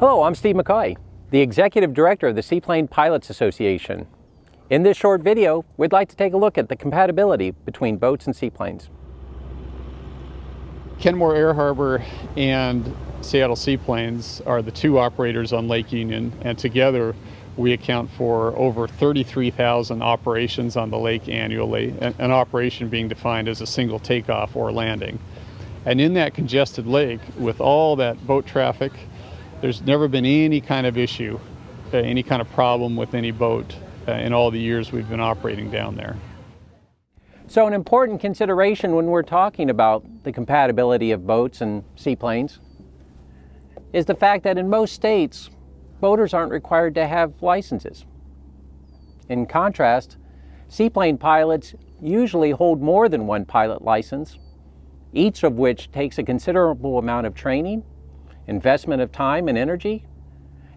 Hello, I'm Steve McCaughey, the Executive Director of the Seaplane Pilots Association. In this short video, we'd like to take a look at the compatibility between boats and seaplanes. Kenmore Air Harbor and Seattle Seaplanes are the two operators on Lake Union, and together we account for over 33,000 operations on the lake annually, an operation being defined as a single takeoff or landing. And in that congested lake, with all that boat traffic, there's never been any kind of issue, any kind of problem with any boat in all the years we've been operating down there. So an important consideration when we're talking about the compatibility of boats and seaplanes is the fact that in most states, boaters aren't required to have licenses. In contrast, seaplane pilots usually hold more than one pilot license, each of which takes a considerable amount of training, investment of time and energy,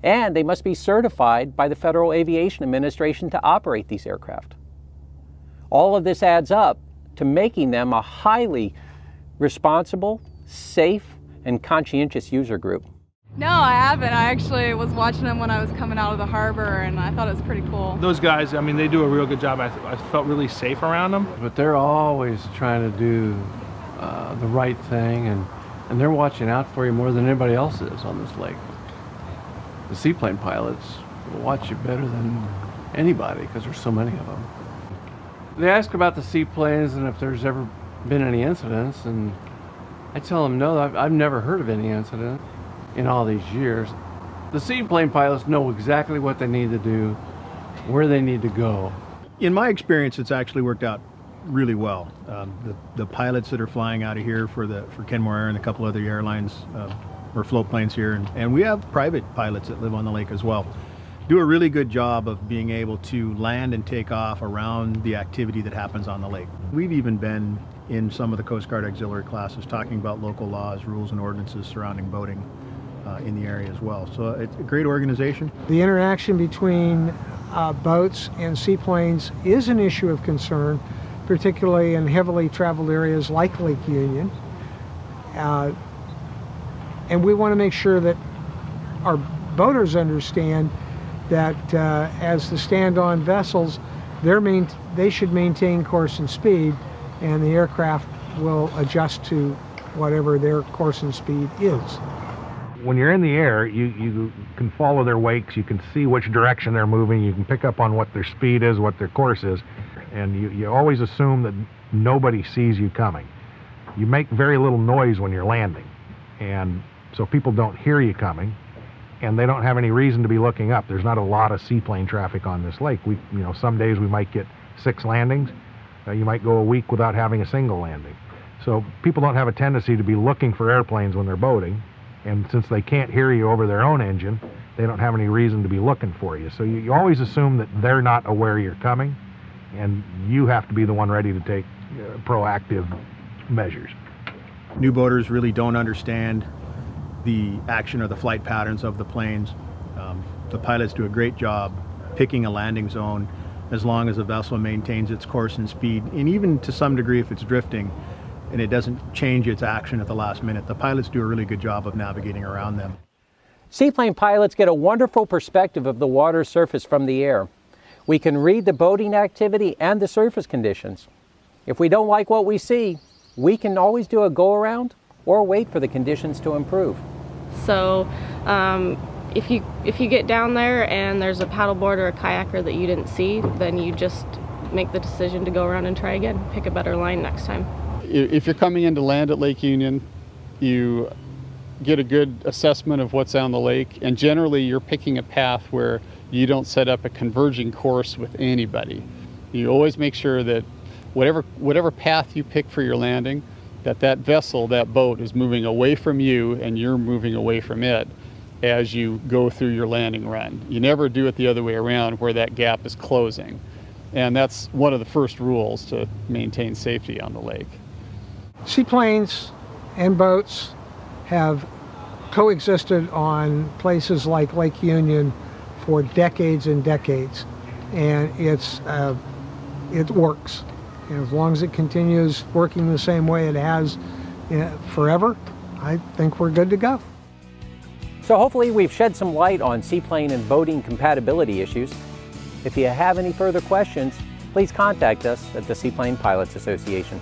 and they must be certified by the Federal Aviation Administration to operate these aircraft. All of this adds up to making them a highly responsible, safe, and conscientious user group. No, I haven't. I actually was watching them when I was coming out of the harbor, and I thought it was pretty cool. Those guys, I mean, they do a real good job. I felt really safe around them. But they're always trying to do the right thing, and they're watching out for you more than anybody else is on this lake. The seaplane pilots will watch you better than anybody because there's so many of them. They ask about the seaplanes and if there's ever been any incidents, and I tell them no, I've never heard of any incident in all these years. The seaplane pilots know exactly what they need to do, where they need to go. In my experience, it's actually worked out really well. The pilots that are flying out of here for Kenmore Air and a couple other airlines or float planes here, and we have private pilots that live on the lake as well, do a really good job of being able to land and take off around the activity that happens on the lake. We've even been in some of the Coast Guard auxiliary classes talking about local laws, rules, and ordinances surrounding boating in the area as well. So it's a great organization. The interaction between boats and seaplanes is an issue of concern, particularly in heavily traveled areas like Lake Union. And we want to make sure that our boaters understand that as the stand-on vessels, they should maintain course and speed, and the aircraft will adjust to whatever their course and speed is. When you're in the air, you can follow their wakes, you can see which direction they're moving, you can pick up on what their speed is, what their course is, and you always assume that nobody sees you coming. You make very little noise when you're landing, and so people don't hear you coming, and they don't have any reason to be looking up. There's not a lot of seaplane traffic on this lake. Some days we might get 6 landings. You might go a week without having a single landing. So people don't have a tendency to be looking for airplanes when they're boating, and since they can't hear you over their own engine, they don't have any reason to be looking for you. So you always assume that they're not aware you're coming, and you have to be the one ready to take proactive measures. New boaters really don't understand the action or the flight patterns of the planes. The pilots do a great job picking a landing zone as long as the vessel maintains its course and speed, and even to some degree if it's drifting and it doesn't change its action at the last minute. The pilots do a really good job of navigating around them. Seaplane pilots get a wonderful perspective of the water surface from the air. We can read the boating activity and the surface conditions. If we don't like what we see, we can always do a go-around or wait for the conditions to improve. So if you get down there and there's a paddleboard or a kayaker that you didn't see, then you just make the decision to go around and try again, pick a better line next time. If you're coming in to land at Lake Union, you get a good assessment of what's on the lake, and generally you're picking a path where you don't set up a converging course with anybody. You always make sure that whatever path you pick for your landing, that vessel, that boat, is moving away from you and you're moving away from it as you go through your landing run. You never do it the other way around where that gap is closing. And that's one of the first rules to maintain safety on the lake. Seaplanes and boats have coexisted on places like Lake Union for decades and decades, and it works. And as long as it continues working the same way it has forever, I think we're good to go. So hopefully we've shed some light on seaplane and boating compatibility issues. If you have any further questions, please contact us at the Seaplane Pilots Association.